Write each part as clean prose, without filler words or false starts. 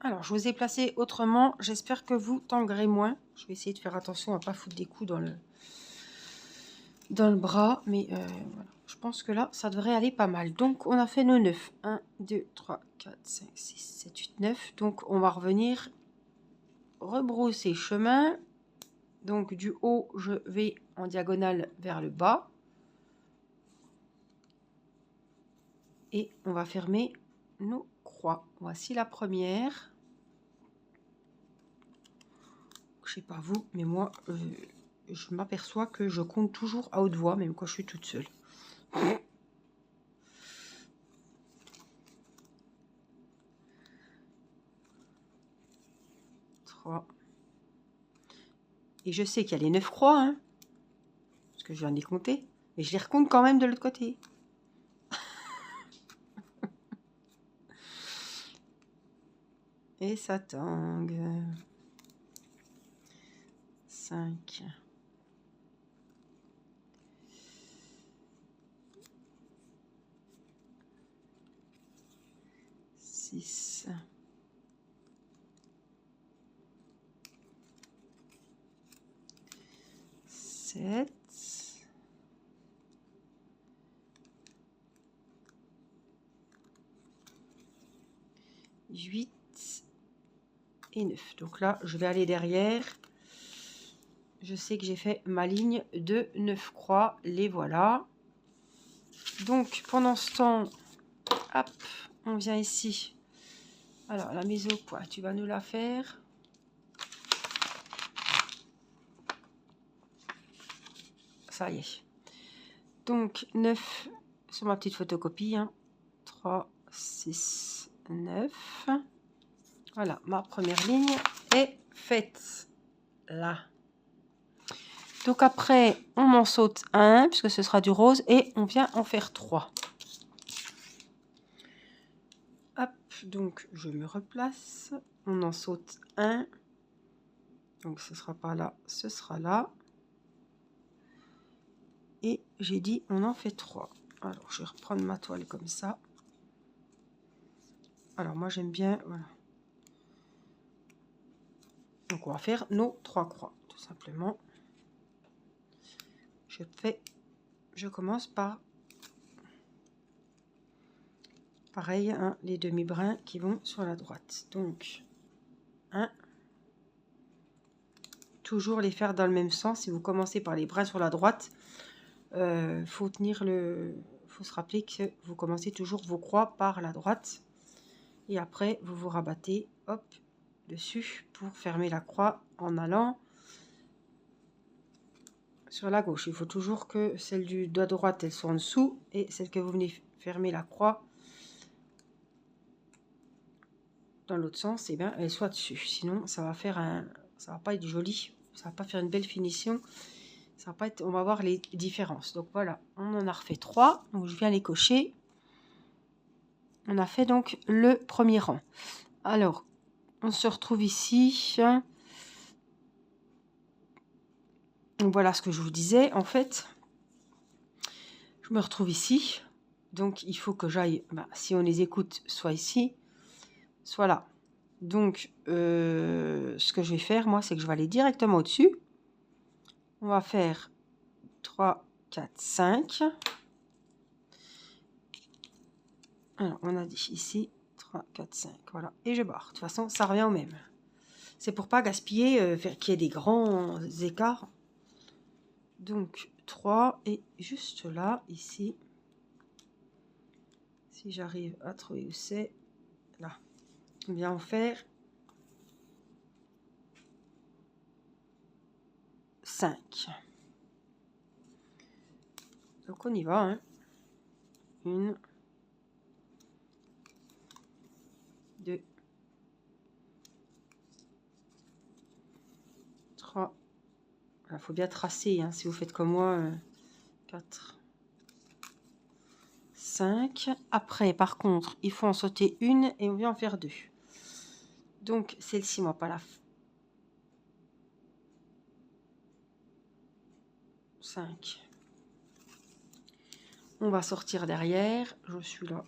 Alors, je vous ai placé autrement. J'espère que vous tanguerez moins. Je vais essayer de faire attention à ne pas foutre des coups dans le bras. Mais voilà. Je pense que là, ça devrait aller pas mal. Donc, on a fait nos 9. 1, 2, 3, 4, 5, 6, 7, 8, 9. Donc, on va revenir rebrousser chemin. Donc, du haut, je vais en diagonale vers le bas. Et on va fermer nos croix. Voici la première. Je sais pas vous, mais moi, je m'aperçois que je compte toujours à haute voix, même quand je suis toute seule. 3. Et je sais qu'il y a les 9 croix, hein, parce que je viens de les compter, mais je les recompte quand même de l'autre côté. Et ça tangue. 5. 6. 7. 8 et 9. Donc là, je vais aller derrière. Je sais que j'ai fait ma ligne de 9 croix. Les voilà. Donc, pendant ce temps, hop, on vient ici. Alors, la mise au point, tu vas nous la faire. Ça y est. Donc, 9 sur ma petite photocopie. Hein. 3, 6, 9. Voilà, ma première ligne est faite. Là. Donc après, on en saute un, puisque ce sera du rose, et on vient en faire 3. Hop, donc je me replace. On en saute un. Donc ce sera pas là, ce sera là. Et j'ai dit, on en fait 3. Alors, je vais reprendre ma toile comme ça. Alors, moi, j'aime bien, voilà. Donc, on va faire nos 3 croix, tout simplement. Je commence par, pareil, hein, les demi-brins qui vont sur la droite. Donc, 1. Toujours les faire dans le même sens. Si vous commencez par les brins sur la droite, faut se rappeler que vous commencez toujours vos croix par la droite. Et après, vous vous rabattez, hop, dessus pour fermer la croix en allant sur la gauche. Il faut toujours que celle du doigt droite, elle soit en dessous, et celle que vous venez fermer la croix dans l'autre sens, et bien elle soit dessus. Sinon, ça va pas être joli, ça va pas faire une belle finition. Ça va pas être, on va voir les différences. Donc voilà, on en a refait 3. Donc je viens les cocher. On a fait donc le premier rang. Alors, on se retrouve ici. Donc voilà ce que je vous disais. En fait, je me retrouve ici. Donc il faut que j'aille, si on les écoute, soit ici, soit là. Donc ce que je vais faire, moi, c'est que je vais aller directement au-dessus. On va faire 3, 4, 5. Alors, on a dit ici 3, 4, 5. Voilà. Et je barre. De toute façon, ça revient au même. C'est pour pas gaspiller, faire qu'il y ait des grands écarts. Donc 3 et juste là, ici, si j'arrive à trouver où c'est, là, on vient en faire 5. Donc on y va, hein. 1, 2, 3. Il faut bien tracer, hein, si vous faites comme moi. 4, 5. Après, par contre, il faut en sauter une et on vient en faire 2. Donc, celle-ci, moi, pas la 5. On va sortir derrière. Je suis là.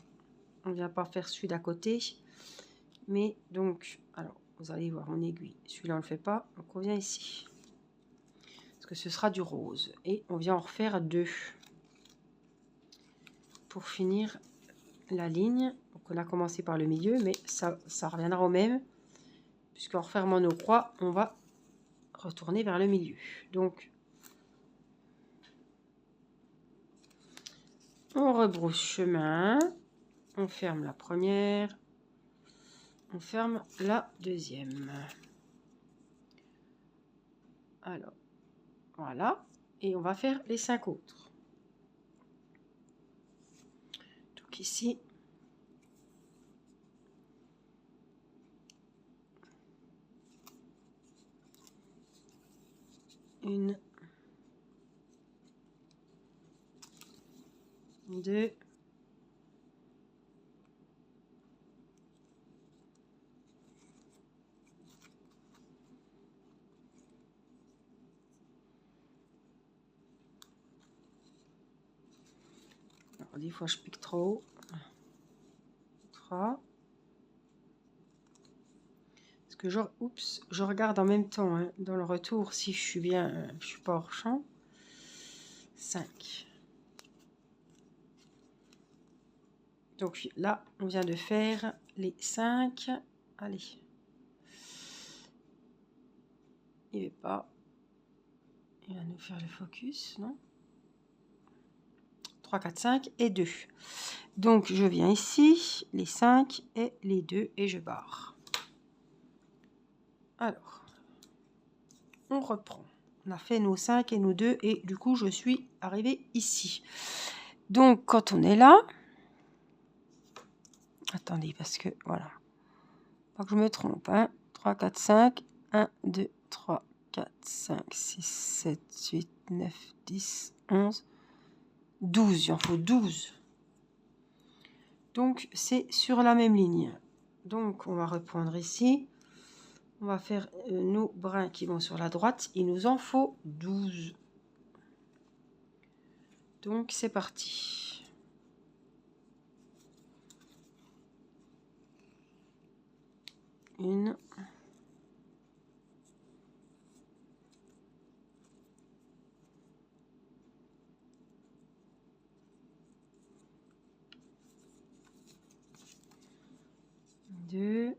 On ne vient pas faire celui d'à côté. Mais donc, alors, vous allez voir mon aiguille. Celui-là, on ne le fait pas. Donc, on vient ici. Parce que ce sera du rose. Et on vient en refaire 2. Pour finir la ligne. Donc, on a commencé par le milieu, mais ça reviendra au même. Puisqu'en refermant nos croix, on va retourner vers le milieu. Donc, on rebrousse chemin. On ferme la première. On ferme la deuxième. Alors, voilà. Et on va faire les 5 autres. Donc ici, une, 2, alors, des fois je pique trop haut. 3. Parce que je regarde en même temps hein, dans le retour si je suis bien, je suis pas hors champ. 5. Donc là, on vient de faire les 5. Allez. Il ne veut pas. Il va nous faire le focus, non? 3, 4, 5 et 2. Donc, je viens ici, les 5 et les 2 et je barre. Alors, on reprend. On a fait nos 5 et nos 2 et du coup, je suis arrivée ici. Donc, quand on est là... Attendez, parce que, voilà. Pas que je me trompe, hein. 3, 4, 5. 1, 2, 3, 4, 5, 6, 7, 8, 9, 10, 11, 12. Il en faut 12. Donc, c'est sur la même ligne. Donc, on va reprendre ici. On va faire nos brins qui vont sur la droite. Il nous en faut 12. Donc, c'est parti. Une. Deux.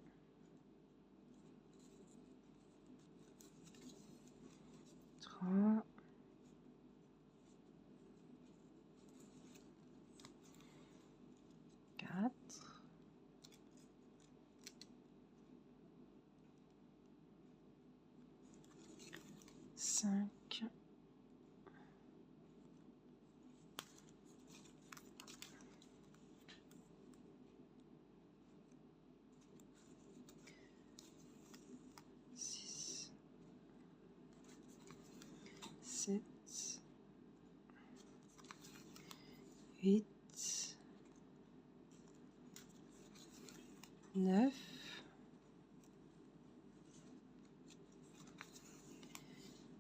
3. 4. 5. 6. 7. 8. 9.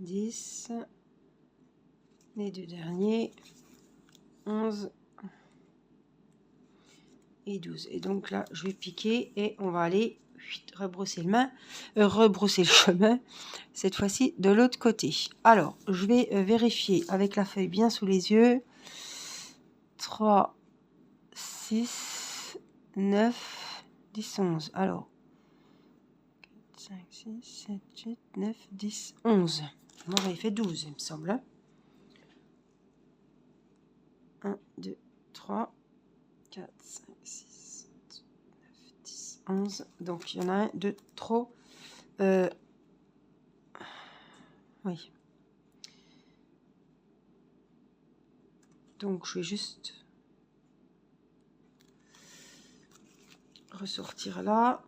10. Les deux derniers. 11. Et 12. Et donc là, je vais piquer et on va aller rebrousser le chemin, cette fois-ci de l'autre côté. Alors, je vais vérifier avec la feuille bien sous les yeux. 3, 6, 9, 10, 11. Alors, 4, 5, 6, 7, 8, 9, 10, 11. On aurait fait 12, il me semble. 1, 2, 3, 4, 5, 6, 7, 9, 10, 11. Donc, il y en a un de trop. Oui. Donc, je vais juste ressortir là.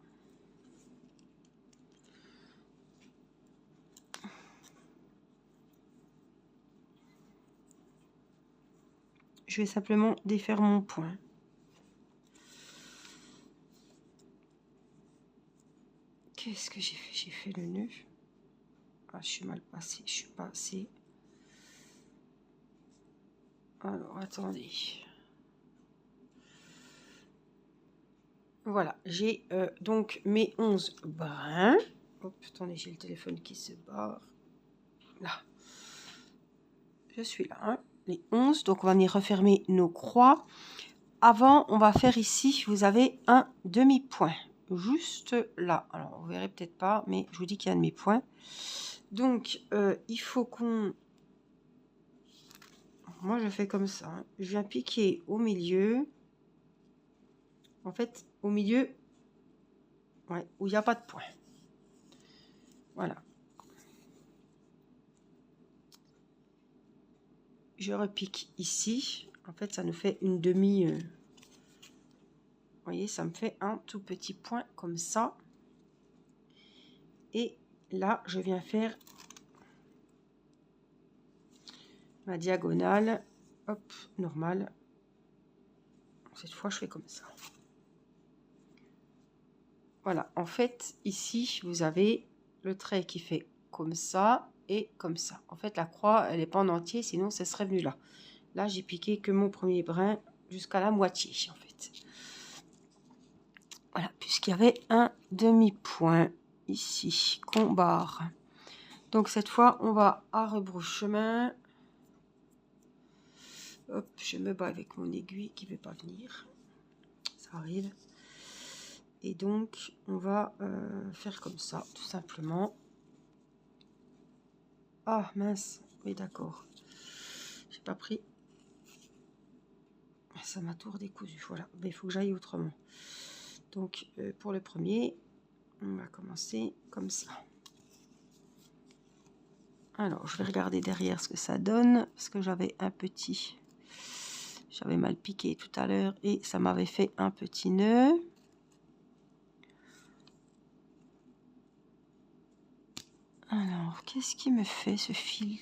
Je vais simplement défaire mon point. Qu'est-ce que j'ai fait? J'ai fait le nœud. Ah, je suis mal passée. Je suis passée. Alors, attendez. Voilà, j'ai donc mes 11 brins. Hop, attendez, j'ai le téléphone qui se barre. Là. Je suis là, hein. Les 11. Donc, on va venir refermer nos croix. Avant, on va faire ici, vous avez un demi-point. Juste là. Alors, vous verrez peut-être pas, mais je vous dis qu'il y a un demi-point. Donc, il faut qu'on... Moi, je fais comme ça. Hein. Je viens piquer au milieu. En fait, au milieu, ouais, où il n'y a pas de point. Voilà. Je repique ici. En fait, ça nous fait une demi... vous voyez, ça me fait un tout petit point comme ça. Et là, je viens faire ma diagonale. Hop, normale. Cette fois, je fais comme ça. Voilà, en fait, ici, vous avez le trait qui fait comme ça et comme ça. En fait, la croix, elle n'est pas en entier, sinon, ça serait venu là. Là, j'ai piqué que mon premier brin jusqu'à la moitié, en fait. Voilà, puisqu'il y avait un demi-point ici, qu'on barre. Donc, cette fois, on va à rebrousse-chemin. Hop, je me bats avec mon aiguille qui ne veut pas venir. Ça arrive. Et donc, on va faire comme ça, tout simplement. Ah, mince. Oui, d'accord. J'ai pas pris. Ça m'a tout redécousu. Voilà. Mais il faut que j'aille autrement. Donc, pour le premier, on va commencer comme ça. Alors, je vais regarder derrière ce que ça donne. Parce que j'avais un petit... J'avais mal piqué tout à l'heure. Et ça m'avait fait un petit nœud. Alors, qu'est-ce qui me fait ce fil?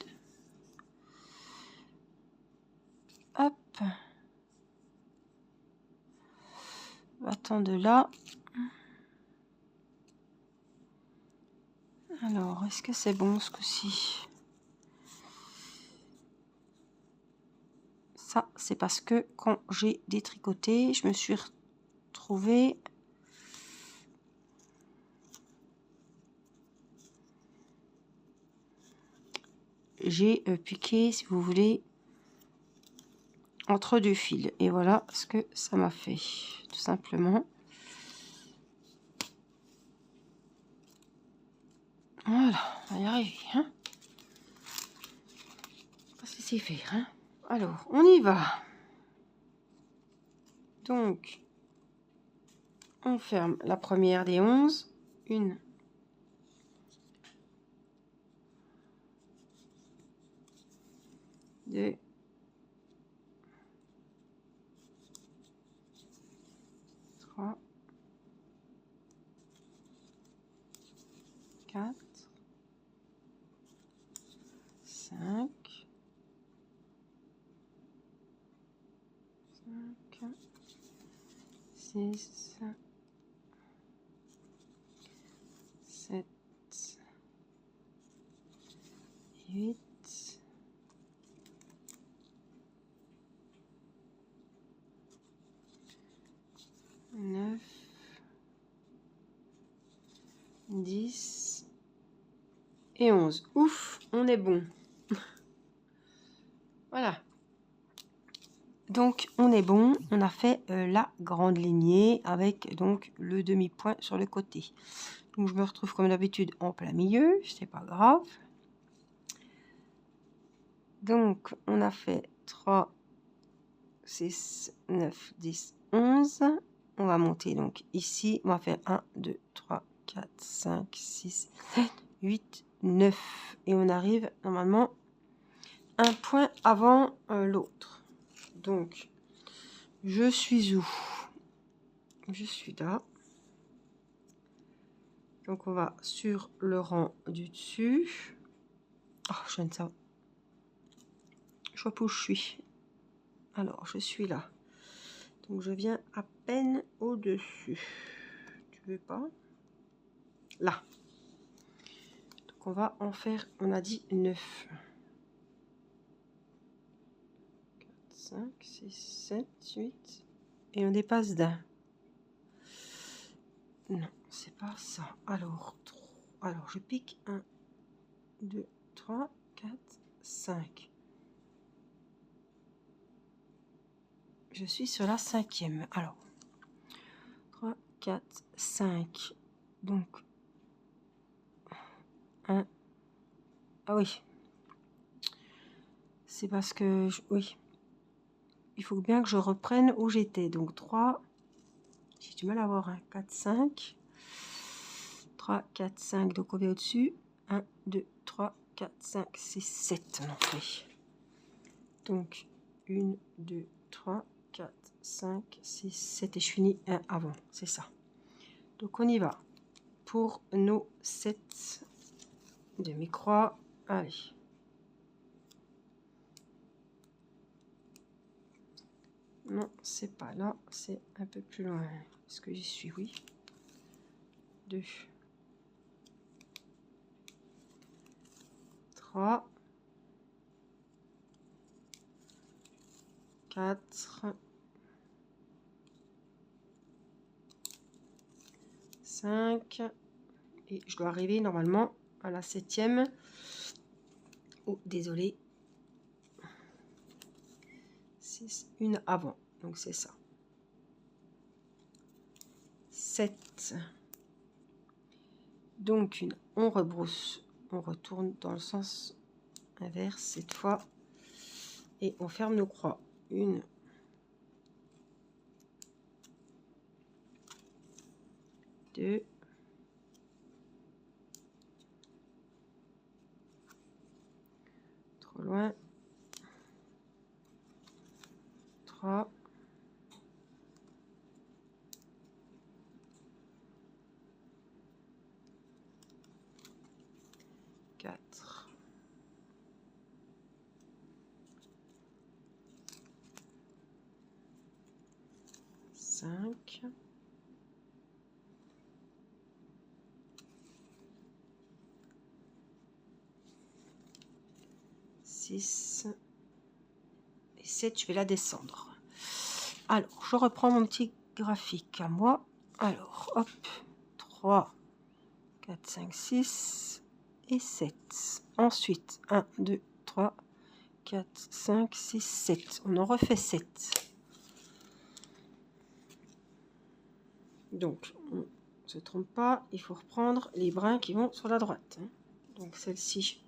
Hop. Attends de là. Alors, est-ce que c'est bon ce coup-ci? Ça, c'est parce que quand j'ai détricoté, je me suis retrouvée... J'ai piqué, si vous voulez, entre deux fils. Et voilà ce que ça m'a fait, tout simplement. Voilà, on va y arriver. Hein, pas si c'est faire. Hein. Alors, on y va. Donc, on ferme la première des 11. 1, 2, 3, 4, 5, 6, 7, 8, 9, 10 et 11. Ouf, on est bon. Voilà. Donc, on est bon. On a fait la grande lignée avec donc le demi-point sur le côté. Donc, je me retrouve comme d'habitude en plein milieu. C'est pas grave. Donc, on a fait 3, 6, 9, 10, 11. On va monter donc ici. On va faire 1, 2, 3, 4, 5, 6, 7, 8, 9. Et on arrive normalement un point avant l'autre. Donc, je suis où? Je suis là. Donc, on va sur le rang du dessus. Oh, je viens de ça. Je vois pas où je suis. Alors, je suis là. Donc, je viens à peine au-dessus. Tu veux pas? Là. Donc, on va en faire, on a dit 9. 4, 5, 6, 7, 8. Et on dépasse d'un. Non, c'est pas ça. Alors, je pique 1, 2, 3, 4, 5. Je suis sur la 5e. Alors, 3, 4, 5. Donc, 1. Ah oui. C'est parce que... oui. Il faut bien que je reprenne où j'étais. Donc, 3. J'ai du mal à voir. 4, 5. 3, 4, 5. Donc, on est au-dessus. 1, 2, 3, 4, 5, 6, 7. On en fait. Donc, 1, 2, 3, 4, 5, 6, 7. Et je finis un avant. C'est ça. Donc, on y va. Pour nos 7 demi-croix. Allez. Non, c'est pas là. C'est un peu plus loin. Est-ce que j'y suis? Oui. 2. 3. 4. 5. Et je dois arriver normalement à la 7e. Oh, désolé. 6, une avant. Donc c'est ça. 7. Donc une, on rebrousse. On retourne dans le sens inverse cette fois. Et on ferme nos croix. 1. 2. 3 loin. 3. 4. 5. 6. Et 7, je vais la descendre. Alors, je reprends mon petit graphique à moi. Alors, hop, 3, 4, 5, 6 et 7. Ensuite, 1, 2, 3, 4, 5, 6, 7. On en refait 7. Donc, on ne se trompe pas, il faut reprendre les brins qui vont sur la droite. Donc, celle-ci.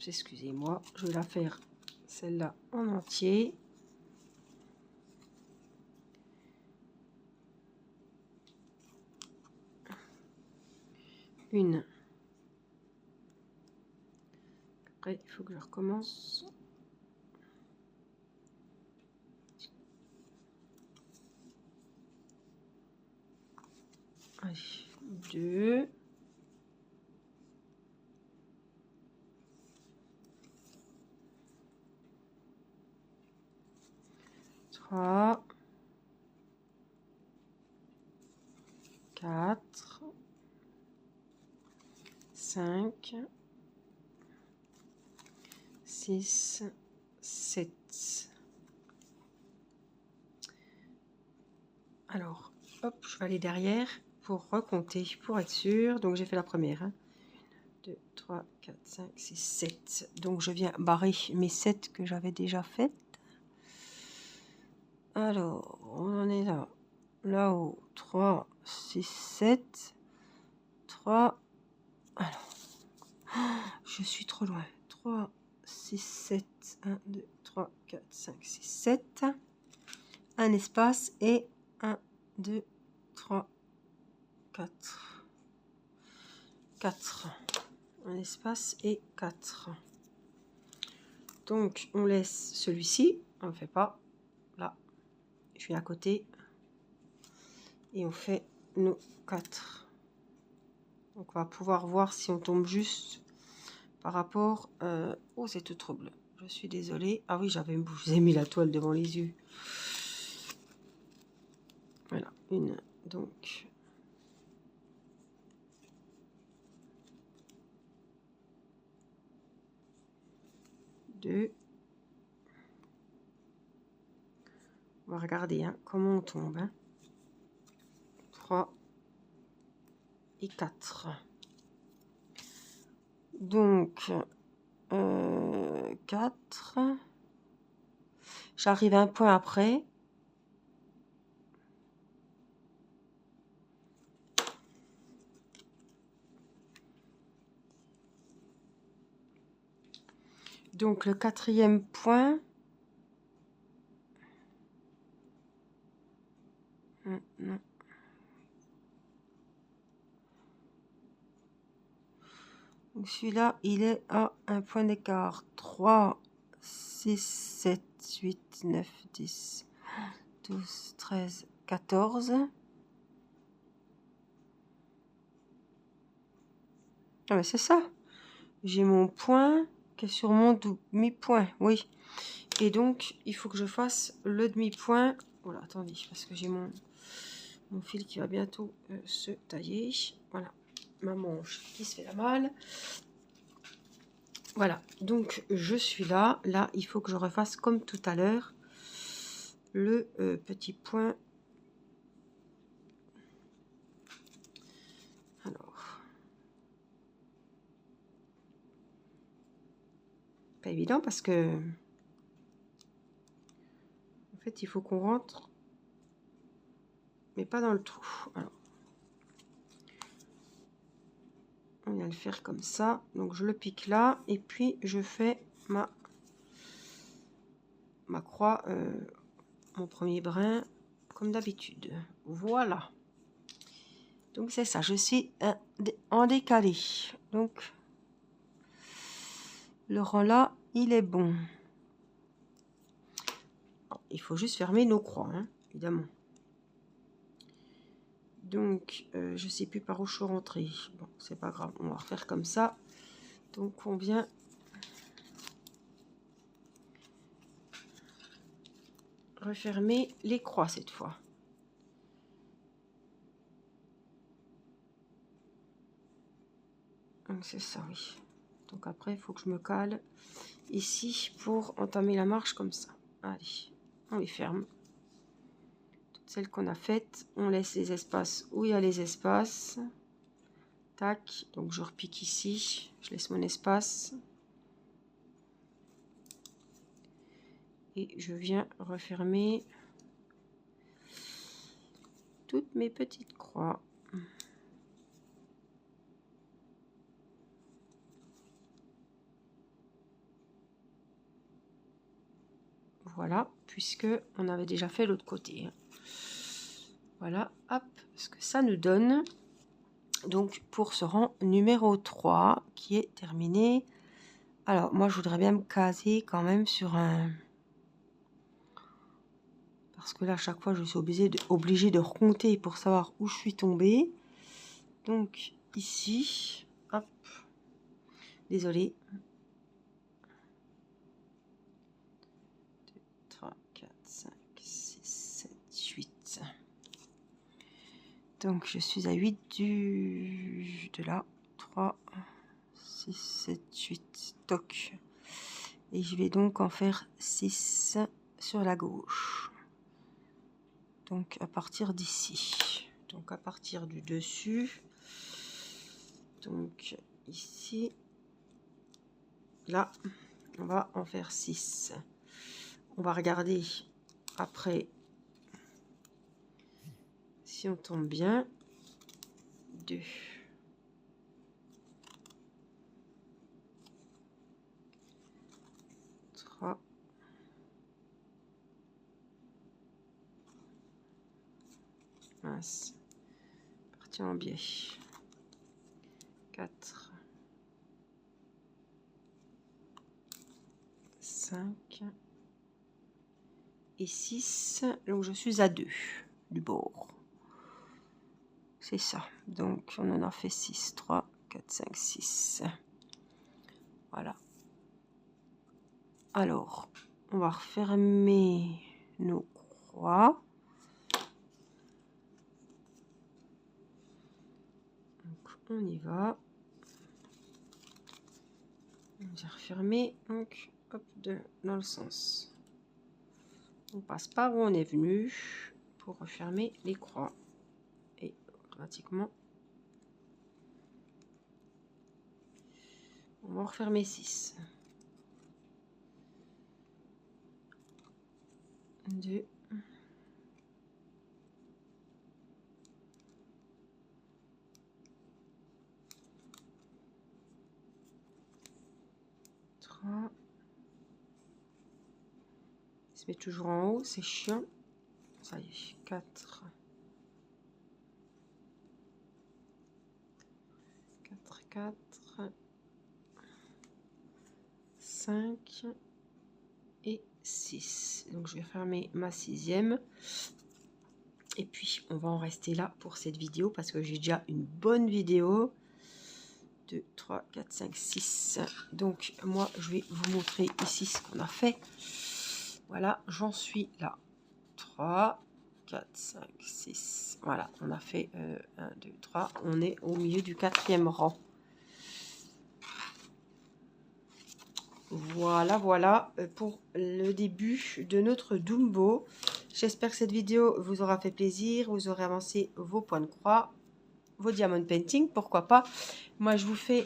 Excusez-moi, je vais la faire celle-là en entier. Une. Après, il faut que je recommence. Allez, 2. 3. 4. 5. 6. 7. Alors, hop, je vais aller derrière pour recompter, pour être sûr. Donc, j'ai fait la première. 1, 2, 3, 4, 5, 6, 7. Donc, je viens barrer mes 7 que j'avais déjà faites. Alors, on en est là. Là-haut, 3, 6, 7. 3. Alors, je suis trop loin. 3, 6, 7. 1, 2, 3, 4, 5, 6, 7. Un espace et 1, 2, 3, 4. 4. Un espace et 4. Donc, on laisse celui-ci. On ne fait pas. Là, je suis à côté. Et on fait nos 4. Donc, on va pouvoir voir si on tombe juste par rapport aux études troubles. Je suis désolée. Ah oui, je vous ai mis la toile devant les yeux. Voilà, une. Donc, 2. On va regarder hein, comment on tombe. Hein. 3 et 4. Donc, 4. J'arrive un point après. Donc, le 4e point. Non. Celui-là, il est à un point d'écart. 3, 6, 7, 8, 9, 10, 12, 13, 14. Ah mais c'est ça. J'ai mon point qui est sur mon demi-point. Oui. Et donc, il faut que je fasse le demi-point. Voilà, attendez, parce que j'ai mon fil qui va bientôt se tailler. Voilà, ma manche qui se fait la malle. Voilà, donc je suis là. Là, il faut que je refasse comme tout à l'heure le petit point. Alors, pas évident parce que en fait, il faut qu'on rentre, mais pas dans le trou. Alors, on vient le faire comme ça. Donc, je le pique là et puis je fais ma croix, mon premier brin, comme d'habitude. Voilà. Donc, c'est ça. Je suis en décalé. Donc, le rang là, il est bon. Il faut juste fermer nos croix, hein, évidemment. Donc, je sais plus par où je suis rentrée. Bon, c'est pas grave. On va refaire comme ça. Donc, on vient refermer les croix cette fois. Donc, c'est ça, oui. Donc, après, il faut que je me cale ici pour entamer la marche comme ça. Allez, on les ferme. Toutes celles qu'on a faites, on laisse les espaces où il y a les espaces. Tac, donc je repique ici. Je laisse mon espace. Et je viens refermer toutes mes petites croix. Voilà, puisque on avait déjà fait l'autre côté. Voilà, hop, ce que ça nous donne. Donc, pour ce rang numéro 3, qui est terminé. Alors, moi, je voudrais bien me caser quand même sur un... Parce que là, à chaque fois, je suis obligée de recompter pour savoir où je suis tombée. Donc, ici, hop, désolée. 2, 3, 4, 5, 6, 7, 8. Donc, je suis à 8 de là. 3, 6, 7, 8. Toc. Et je vais donc en faire 6 sur la gauche. Donc, à partir d'ici. Donc, à partir du dessus. Donc, ici. Là, on va en faire 6. On va regarder après si on tombe bien. 2. 3. 1. Parti en biais. 4. 5. Et 6. Donc, je suis à 2 du bord. C'est ça. Donc, on en a fait 6. 3, 4, 5, 6. Voilà. Alors, on va refermer nos croix. Donc, on y va. On va refermer. Donc, hop, dans le sens. On passe par où on est venu pour refermer les croix. Et automatiquement, on va refermer 6. 2. 3. Il se met toujours en haut, c'est chiant. Ça y est, 4. 4, 5 et 6. Donc je vais fermer ma 6e. Et puis on va en rester là pour cette vidéo parce que j'ai déjà une bonne vidéo. 2, 3, 4, 5, 6. Donc moi je vais vous montrer ici ce qu'on a fait. Voilà, j'en suis là. 3, 4, 5, 6. Voilà, on a fait 1, 2, 3. On est au milieu du 4e rang. Voilà, voilà pour le début de notre Dumbo. J'espère que cette vidéo vous aura fait plaisir. Vous aurez avancé vos points de croix, vos diamond painting, pourquoi pas. Moi, je vous fais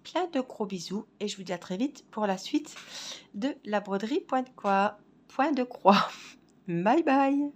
plein de gros bisous et je vous dis à très vite pour la suite de la broderie point de croix. Bye bye.